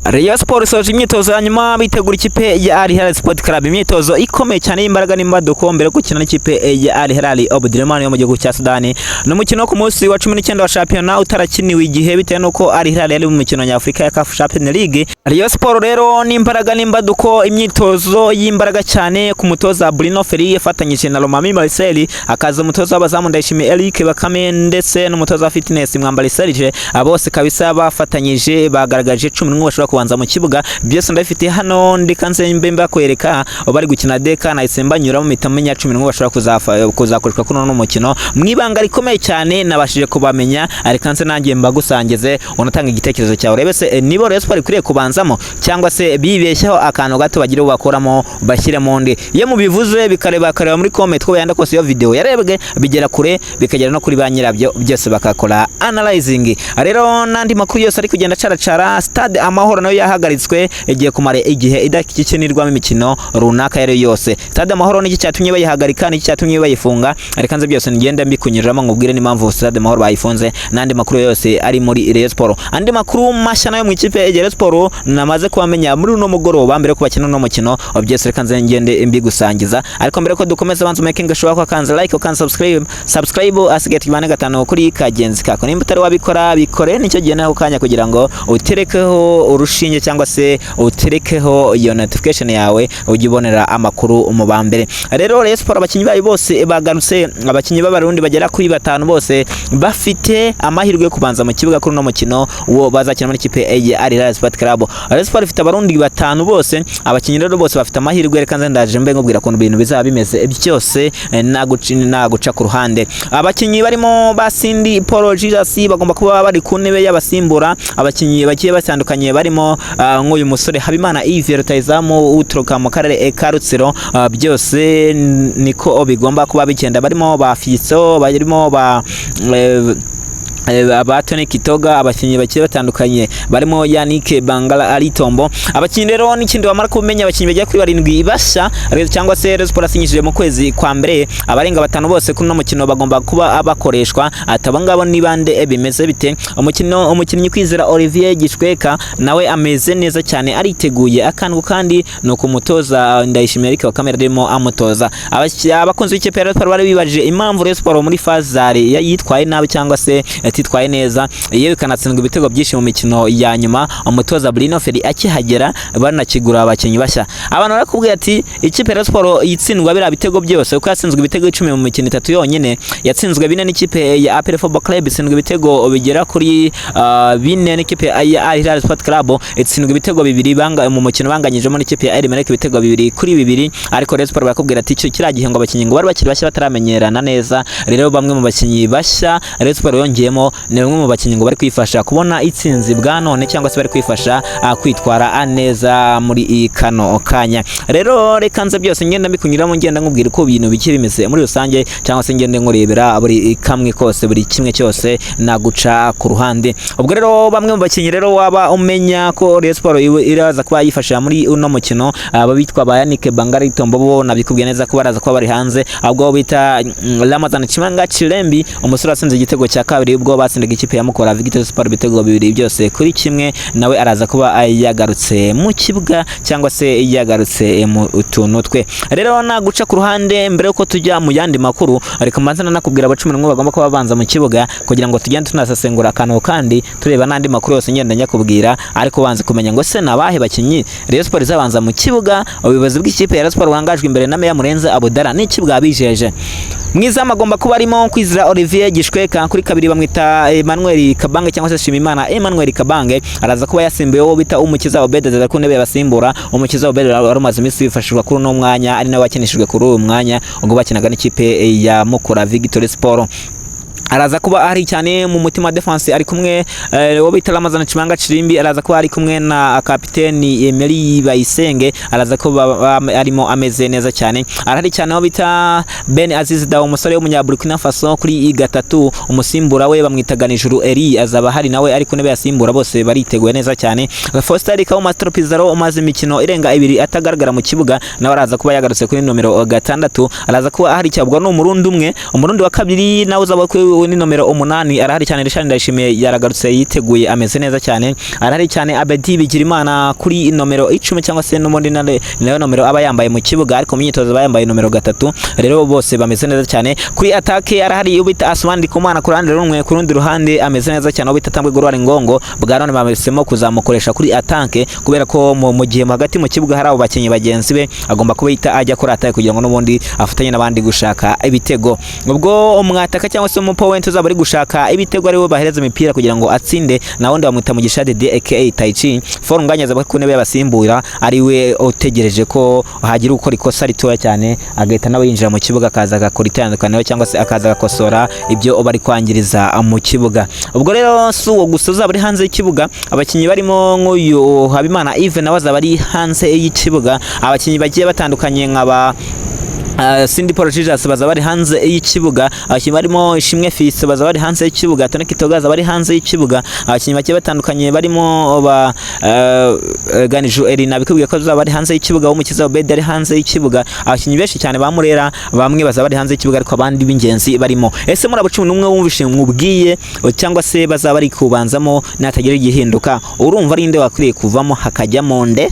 Rayon Sport isoje imyitozo hanyuma bitegura ikipe ya Al Hilal Sport Club, imyitozo ikomeye cyane y'imbaraga n'imbaduko mbere yo gukina n'ikipe ya Al Hilal Omdurman yo mu gihugu cya Sudani. N'umukino ku munsi wa 19 wa championnat utarakiniwe igihe bitewe nuko Al Hilal yari mu mikino nyafurika ya CAF Champions League. Rayon Sport rero n'imbaraga n'imbaduko, imyitozo y'imbaraga cyane ku mutoza Bruno Ferri yafatanyije na Lomami Marcel, akaza umutoza w'abazamu Ndayishimiye Eric Bakame ndetse n'umutoza wa fitness Mwambari Serge, abose kabisa bafatanyije bagaragaje 11 bashobora kubanza mu kibuga. Byose ndafite hano ndikanze mbemba kwereka bari gukina deka na isemba nyura mu mitamenya 11 bashobora kuzakoreshwa kuno no mukino mwibanga rikomeye cyane. Nabashije kubamenya arikanze nangiye mbagusangize unatanga igitekerezo cyawe, rebese nibo Rayon Sport ikwiye kubanzamo cyangwa se bibeshyaho akantu gato bagira bakoramo bashyiremo ndi ye mubivuze bikareba muri comment ko yanda kose yo video yarebwe bigera kure bikagera no kuri ba nyirabyo byose bakakora analyzing. Rero nandi makuru yose ari kugenda caracara Stade Amahoro nayo yahagaritswe igiye kumara igihe idakikinirwamo imikino runaka yari yose. Stade Amahoro niki cyatumye bayihagarika niki cyatumye bayifunga arikanze byose ngende mbikunyiramo ngubwire n'impamvu Stade Amahoro bayifunze nandi makuru yose ari muri Rayon Sport. Andi makuru mashya nayo mu ikipe ya Rayon Sport namaze kubamenya muri uno mugoroba mbere ko bakina no mukino byose arikanze ngende mbigusangiza. Ariko mbere ko dukomeza banzu making sure ko kanza like ko subscribe asigati bane gatano kuri kagenzi kako nimba utari wabikora bikore nicyo gihe naho kanya kugira ngo uterekeho urushinge cyangwa se uterekeho iyo notification yawe ujibonera amakuru umubambere. Rero Rayon Sport abakinyi bayo bose bagarutse, abakinyi b'abarundi bagera kuri 5 bose bafite amahirwe yo kubanza mu kibuga kuri no mukino uwo bazakina muri ikipe ya Al Hilal Sport Club. Rayon Sport ifite abarundi 5 bose, abakinyi rero bose bafite amahirwe reka ndaje mbe ngubwira ko ibintu bizaba bimeze byose naguca ku ruhande. Abakinyi barimo basindi Paul Jesus bagomba kuba bari ku ntebe y'abasimbura, abakinyi bagiye batandukanye barimo nk'uyu musore Habimana Yves rutayizamu uturuka mu karere ka Rutsiro. Byose niko bigomba kuba bigenda, barimo ba Fiso, barimo ba Abatone Kitoga, abakinyi bakiye batandukanye barimo Yannick Bangala Alitombo. Abakinyi rero n'ikindi bamara kumenya abakinyi bagiye kuri 7 basha cyangwa se Rayon Sport asinyishije mu kwezi kwa mbere abarenga 5 bose kuno mukino bagomba kuba abakoreshwa. Atabangabo nibande bimeze bite umukinnyi Kwizera Olivier Gishweka nawe ameze neza cyane ariteguye akangu kandi nuko umutoza Ndayishimiye Eric Bakame demo amutoza. Abakunzi b'ikipe ya Rayon Sport bari bibajije impamvu Rayon Sport muri fazare yitwaye nabi cyangwa se titwaye neza yewe kanatsindwa ibitego byinshi mu mikino ya nyuma. Umutoza Bruno Ferri akihagera banakigura abakinyi bashya. Abantu barakubwiye ati ikipe ya Sport yitsindwa bira bitego byose uko yatsinzwe ibitego 10 mu mikino 3 yonyene, yatsinzwe 4 n'ikipe ya APR Football Club itsindwa ibitego bigera kuri 4 n'ikipe ya Al Hilal Sport Club itsindwa ibitego 2 banga mu mukino banganyijemo n'ikipe ya Elmerek ibitego 2 kuri 2. Ariko Rayon Sport barakubwira ati cyo kiragihe ngo abakinyi ngo bari bakiri bashya bataramenyerana neza. Rero bamwe mu bakinyi bashya Rayon Sport yongeyemo ni bamwe mu bakinyi ngo bari kwifasha kubona itsinzi bwa none cyangwa se bari kwifasha kwitwara neza muri kano kanya. Rero reka nze byose ngenda mbikunyiramo ngenda ngubwira uko ibintu biki bimeze muri rusange cyangwa se ngende ngurebera buri kamwe kose buri kimwe cyose naguca ku ruhande. Ubwo rero bamwe mu bakinyi rero waba umenya ko Rayon Sport iraza kuba yifasha muri uno mukino aba bitwa ba Yannick Bangala Itombo bo nabikubwiye neza ko baraza kuba bari hanze, ahubwo bita Ramazan Chimanga Chirembi umusore asinze igitego cya kabiri ubwo batsindaga ikipe ya Mukura Victor Sport bitego 2 byose kuri kimwe. Nawe araza kuba yagarutse mu kibuga cyangwa se yagarutse mu utuntu twe. Rero naguca ku ruhande mbere uko tujya mu yandi makuru ariko manzana nakubwira aba 11 bagomba kuba banza mu kibuga kugira ngo tugende tunasasengura akantu kandi tureba nandi makuru yose ngenda nyakubwira. Ariko banze kumenya ngo se nabahe bakinyi Rayon Sport izabanza mu kibuga. Ubuyobozi bw'ikipe ya Rayon Sport wangajwe imbere na Meya Murenze Abudara n'ikibwa bijeje mwiza magomba kuba arimo Kwizera Olivier Gishweka kuri kabiri bamwita Emmanuel Kabange cyangwa se Shimimana Emmanuel Kabange araza kuba yasimbuye wo bita Umukiza Obedeza ku ntebe y'abasimbura. Umukiza Obedeza warumaze iminsi bifashishwa kuri no mwanya ari nawe wakinishijwe kuri uwo mwanya ubwo bakinaga n'ikipe ya Mukura Victor Sport. Araza kuba ari cyane mu mutima defense ari kumwe wo bita Ramazan Chimanga Chirimbi, araza kuba ari kumwe na kapiteni Emery Bayisenge, araza kuba arimo ameze neza cyane. Arahari cyane wo bita Ben Aziz Da umusore w'umunyaburkina Faso kuri gatatu. Umusimbura we bamwitaganijuru Eri azaba hari nawe ari kunebe yasimbura bose bariteguye neza cyane. Foster Rikawo Master Pizarro umaze imikino irenga 2 atagaragara mu kibuga nawe araza kuba yagarutse kuri nomero 6. Araza kuba hari cyabwa no umurundi umwe, umurundi wa kabiri nawe uzaba uyu ni nomero 8 arahari cyane. Richard Ndayishimiye yaragarutse yiteguye ameze neza cyane, arahari cyane. Abedi Bigirimana kuri nomero 10 cyangwa se n'ubundi nayo nomero aba yambaye mu kibuga, ariko mu myitozo bayambaye nomero 3. Rero bose bameze neza cyane. Kuri attaque arahari ubita Asmani Kumana ku ruhande rumwe, ku rundi ruhande ameze neza cyane ubita Tambwe Gorwari Ngongo. Bwarone bamesemo kuzamukoresha kuri attaque kubera ko mu gihe hagati mu kibuga hari abo bakenyi bagenzi be, agomba kubita ajya kuri attaque kugira ngo n'ubundi afatanye n'abandi gushaka ibitego. Ubwo umwataka cyangwa se umupowenti uzaba ari gushaka ibitego ari we bahereza imipira kugira ngo atsinde, na wundi bamwita mu gishade aka Taichi Forunganya aza ku ntebe y'abasimbura, ari we utegereje ko hagira ukora ikosa ritoya cyane agahita nawe yinjira mu kibuga akaza agakora itandukanye cyangwa se akaza agakosora ibyo bari kwangiriza mu kibuga. Ubwo rero si uwo gusa uzaba ari hanze y'ikibuga, abakinnyi barimo nk'uyu Habimana Yves nawe azaba ari hanze y'ikibuga, abakinnyi bagiye batandukanye nk'aba Cindy Paul Jesus baza bari hanze y'ikibuga, abakinnyi barimo Ishimwe Fils baza bari hanze y'ikibuga, Tony Kitogaza bari hanze y'ikibuga, abakinnyi bagiye batandukanye barimo ba Ganiju Elina bikubwiye ko baza bari hanze y'ikibuga, Umukiza Obed ari hanze y'ikibuga, abakinnyi benshi cyane ba Murera bamwe baza bari hanze y'ikibuga, ariko abandi b'ingenzi barimo. Ese muri abo 11 wumvishe mwubwiye cyangwa se baza bari kubanzamo natagira igihinduka, urumva ari inde wakwiriye kuvamo hakajyamo nde?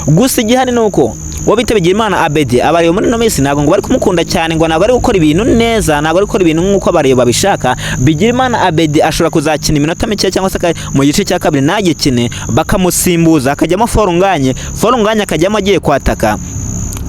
Gusa igihari nuko wabita Bigirimana Abedi abariyo muri no minsi ntago ngo bari kumukunda cyane, ngo ntago ari gukora ibintu neza, ntago ari gukora ibintu nk'uko abariyo babishaka. Bigirimana Abedi ashobora kuzakina iminota mike cyangwa se mu gice cya kabiri nagikine bakamusimbuza akajyamo Forunganye akajyamo agiye kwataka,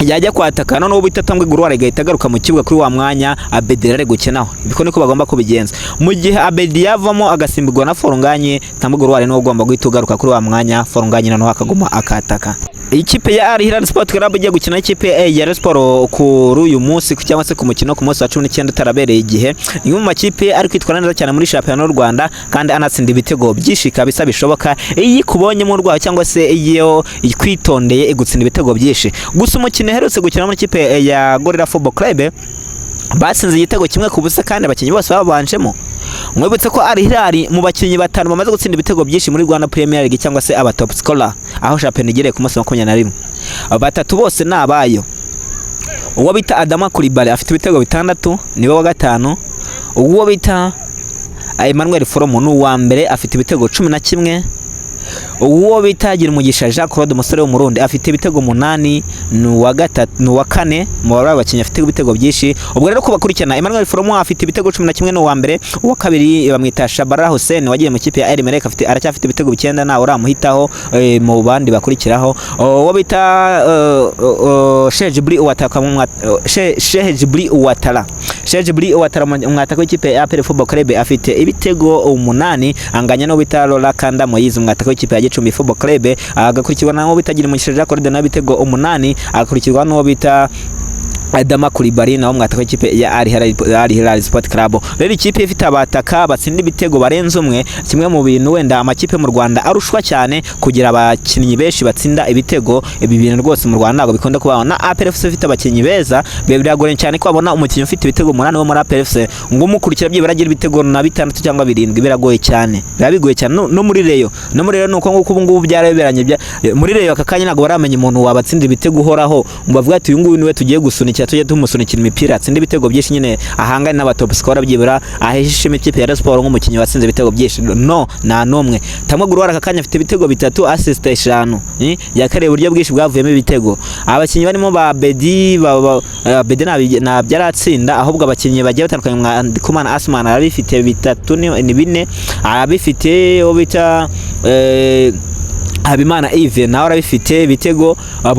yajya kwataka none ubita Tambwe Gorwari gahita garuka mu kibuga kuri wa mwanya Abedi rare gukinaho. Biko niko bagomba kubigenza. Mu gihe Abedi yavamo agasimbirwa na Forunganye, Tambwe Gorwari no ugomba guhita ugaruka kuri wa mwanya Forunganye naho akaguma akataka. Ikipe ya Al Hilal Sport Club igiye gukina ikipe ya Rayon Sport kuri uyu munsi cyangwa se ku mukino ku munsi wa 19 tarabereye igihe. Ni mu makipe ari kwitwara neza cyane muri shampiyona y'u Rwanda kandi anatsinda ibitego byinshi kabisa bishoboka. Iyi kubonye mu rwaho cyangwa se iyo kwitondeye igutsinda ibitego byinshi. Gusa umukino herutse gukina muri ikipe ya Gorilla Football Club batsinze igitego kimwe ku busa kandi abakinnyi bose babanjemo. Mwibutse ko Al Hilal mu bakinnyi batanu bamaze gutsinda ibitego byinshi muri Rwanda Premier League cyangwa se aba top scorer aho shampiyona igereye ku munsi wa 21. Batatu bose nabayo. Uwo bita Adama Coulibaly afite ibitego 6 niwe wa gatanu. Uwo bita Emmanuel Foromo n'uwa mbere afite ibitego 11. Uwo bitagira umugisha Jean Claude umusore w'umurundi afite ibitego 8, n'uwa gatatu n'uwa kane mu bari abakinnyi afite ibitego byinshi. Ubwo rero ko bakurikirana Emmanuel Foromo afite ibitego 11 n'uwa mbere, uwa kabiri bamwita Shabara Hussein wagiye mu kipe ya El Merreikh aracyafite ibitego 9 nawe uramuhitaho mu bandi bakurikiraho. Uwo bita Sheikh Jibri Ouattara umwataka w'ikipe ya APR Football Club afite ibitego 8, anganya no bita Lola Kanda Moyize umwataka w'ikipe ya Gicumbi Football Club, agakurikirwa naho bitagira umugisha Jacques Cordes na bitego 8, agakurikirwa naho bita Adama Coulibaly naho mwataka w'ikipe ya Al Hilal Sport Club. Rero ikipe ifite abataka batsinda ibitego barenze umwe, kimwe mu bintu wenda amakipe mu Rwanda arushwa cyane kugira abakinnyi benshi batsinda ibitego. Ibi bintu rwose mu Rwanda ntago bikunda kubaho. Na APR FC ifite abakinnyi beza, biragoranye cyane ko abona umukinnyi ufite ibitego 8 wo muri APR FC ngo umukurikira byibara agira ibitego na 6 cyangwa 7, biragoye cyane. Birabigoye cyane no muri Reyo. No muri Reyo nuko nguko ubu ngubu byaraberanye muri Reyo akakanya ntago baramenya umuntu wabatsinda ibitego uhoraho, ngo bavuga ati uyu nguyu niwe tugiye gusunika tujye tumusunikira imipira atsinda ibitego byinshi nyine ahangane n'aba top scorer byibura ahehishe ikipe ya Rayon Sport nk'umukinnyi watsinze ibitego byinshi. No na nomwe Tambwe Gorwari akakanya afite ibitego 3 assist 5 yakareba uburyo bwinshi bwavuyemo ibitego. Abakinnyi barimo ba Bedi Bedi na byaratsinda ahubwo abakinnyi bagiye batandukanye Kumana Asman arabifite 3 ni 4 arabifite obita Habimana Yves nawe arabifite bitego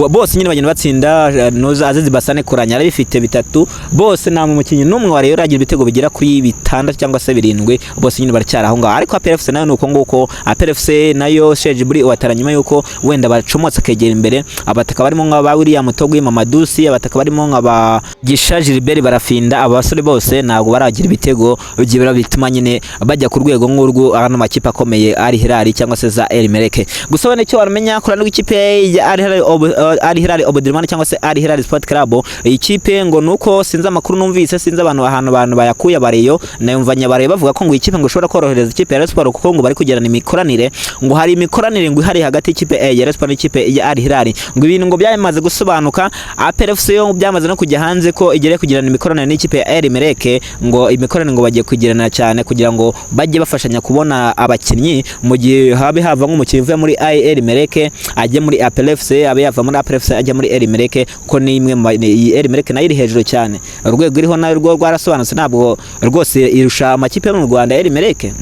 bose nyine bagenda batsinda. Noza Azizi Basane Kuranya arabifite 3 bose, nta mukinnyi numwe wari yaragira ibitego bigera kuri 6 cyangwa se 7, bose nyine baracyari aho ngaho. Ariko APR FC nayo nuko nguko APR FC nayo Sheikh Jibri Ouattara nyuma yuko wenda bacomotse kegera imbere, abataka barimo nk'aba William Togwe Mamadusi, abataka barimo nk'aba Gisha Gilbert barafinda, abasore bose ntago baragira ibitego byibura bituma nyine bajya ku rwego nk'urwo hano makipe akomeye Al Hilal cyangwa se za El Merreikh. Gusa wenda icyo warumenya kurana ikipe ya Al Hilal Omdurman cyangwa se Al Hilal Sport Club. Ikipe ngo nuko sinzi amakuru numvise, sinzi abantu bayakuye abareyo, nayumvanye abareyo bavuga ko ngo ikipe ngo ishobora korohereza ikipe ya Rayon Sport kuko ngo bari kugirana imikoranire, ngo hari imikoranire ngo ihari hagati y'ikipe ya Rayon Sport n'ikipe ya Al Hilal, ngo ibintu ngo byamaze gusobanuka. APR FC yo byamaze no kujya hanze ko igere kugirana imikoranire n'ikipe ya El Merreikh, ngo imikoranire ngo bagiye kugirana cyane kugira ngo bajye bafashanya kubona abakinnyi mu gihe habe hava nk'umukinnyi uvuye muri El Merreikh ajye muri APR FC, abe yava muri APR FC ajya muri El Merreikh, ko ni imwe El Merreikh nayo iri hejuru cyane, urwego iriho nayo rwo rwarasobanutse, ntabwo rwose irusha amakipe yo mu Rwanda. El Merreikh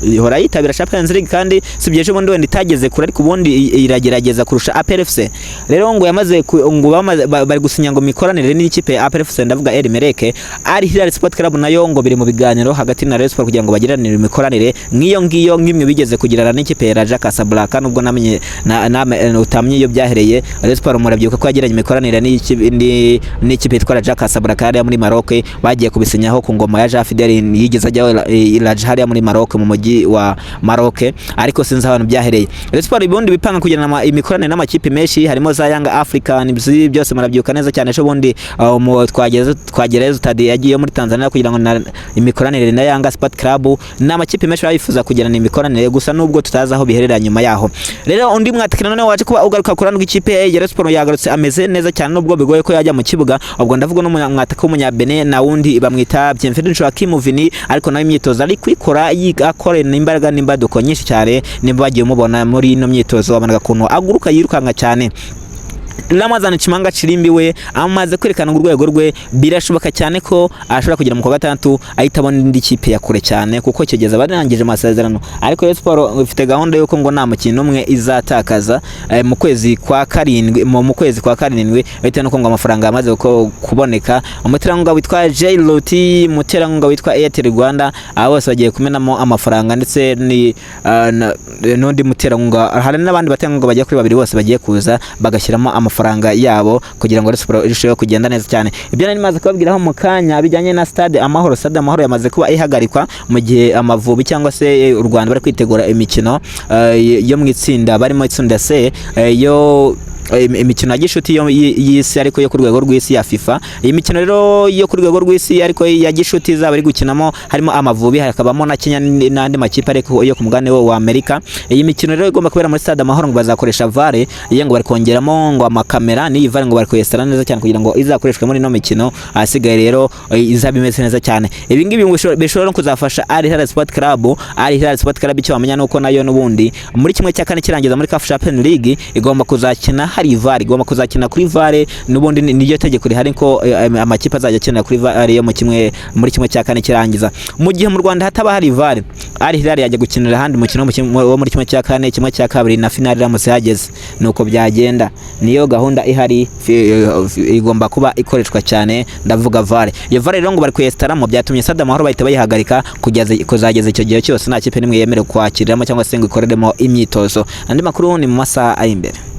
ihora yitabira Champions League kandi sibyeje ubundi wenda itageze kure, ariko ubundi iragerageza kurusha APR FC. Rero ngo yamaze ngo bari gusinya ngo mikoranire n'ikipe ya APR FC, ndavuga El Merreikh. Al Hilal Sport Club nayo ngo biri mu biganiro hagati na Rayon Sport kugira ngo bagiranire imikoranire nk'iyo ngimwe bigeze kugirana n'ikipe ya Raja Casablanca, nubwo namenye utamye iyo byahereye. Rayon Sport murabyibuka ko yagiranye imikoranire n'ikipe yitwa Raja Casablanca ya muri Maroc, bagiye kubisinyaho ku ngoma ya Jean Fidel yigeze ajyaho Raja hariya muri Maroc, mu mujyi wa Maroc, ariko sinzi abantu byahereye. Rayon Sport ubundi bipanga kugirana imikoranire n'amakipe menshi, harimo za Young African, byose murabyibuka neza cyane. Ejo bundi twagereza Tadi yagiye muri Tanzania kugira ngo imikoranire na Yanga Sport Club, n'amakipe menshi bayifuza kugirana imikoranire, gusa nubwo tutazi aho biherera nyuma yaho. Rero undi mwatikira none waje kuba ugaruka kurana ikipe ya Rayon Sport yagarutse ameze neza cyane, nubwo bigoye ko yajya mu kibuga. Ubwo ndavuga n'umwataka w'umunyabene na wundi bamwita Bienvenu Joachim Vini, ariko nayo imyitozo ari kwikora yigakorera imbaraga n'imbaduko nyinshi cyane, nimba bagiye mubona muri ino myitozo abanaga kuntu aguruka yirukanga cyane. Ramazan Chimanga Chirimbi we amaze kwerekana urwego rwe, birashoboka cyane ko ashobora kugira mu kwa gatandatu ahitabona indi kipe ya kure cyane, kuko kigeza barangije amasezerano. Ariko Rayon Sport ifite gahunda yuko ngo nta mukino umwe izatakaza mu kwezi kwa karindwi, bitewe nuko ngo amafaranga yamaze kuboneka. Umuterankunga witwa Jailot, umuterankunga witwa Airtel Rwanda, abo bose bagiye kumenamo amafaranga, ndetse n'undi muterankunga, hari n'abandi baterankunga bagiye kuri babiri, bose bagiye kuza bagashyiramo amafaranga yabo kugira ngo Rayon Sport irusheho kugenda neza cyane. Ibyo nari maze kubabwiraho mu kanya bijyanye na Stade Amahoro. Stade Amahoro yamaze kuba ihagarikwa mu gihe Amavubi cyangwa se u Rwanda bari kwitegura imikino yo mu itsinda, barimo itsinda C imikino ya gishuti y'isi, ariko yo ku rwego rw'isi ya FIFA. Iyi mikino rero yo ku rwego rw'isi ariko ya gishuti zaba ari gukinamo harimo Amavubi, hakabamo na Kenya n'andi makipe ariko yo ku mugabane wa Amerika. Iyi mikino rero igomba kubera muri Stade Amahoro, ngo bazakoresha VAR, ngo bari kongeramo ngo amakamera n'iyi VAR ngo bari kuyesera neza cyane kugira ngo izakoreshwe muri no mikino. Asigaye rero izaba imeze neza cyane. Ibi ngibi bishobora no kuzafasha Al Hilal Sport Club. Al Hilal Sport Club icyo wamenya nuko nayo n'ubundi muri kimwe cya kane kirangiza muri CAF Champions League igomba kuzakina hari VAR, igomba kuzakina kuri VAR, n'ubundi niyo tegeko rihari ko amakipe azajya akina kuri VAR yo muri kimwe cya kane kirangiza. Mu gihe mu Rwanda hataba hari VAR, Al Hilal yajya gukinira handi mukino wo muri kimwe cya kane, kimwe cya kabiri na finale ramutse hageze. Nuko byagenda, niyo gahunda ihari, igomba kuba ikoreshwa cyane, ndavuga VAR. Iyo VAR rero ngo bari kuyestaramo, byatumye Stade Amahoro bahita bayihagarika kuzageza icyo gihe cyose nta kipe nimwe yemerewe kwakiriramo cyangwa se ngo ikoreremo imyitozo. Andi makuru ni mu masaha ari imbere.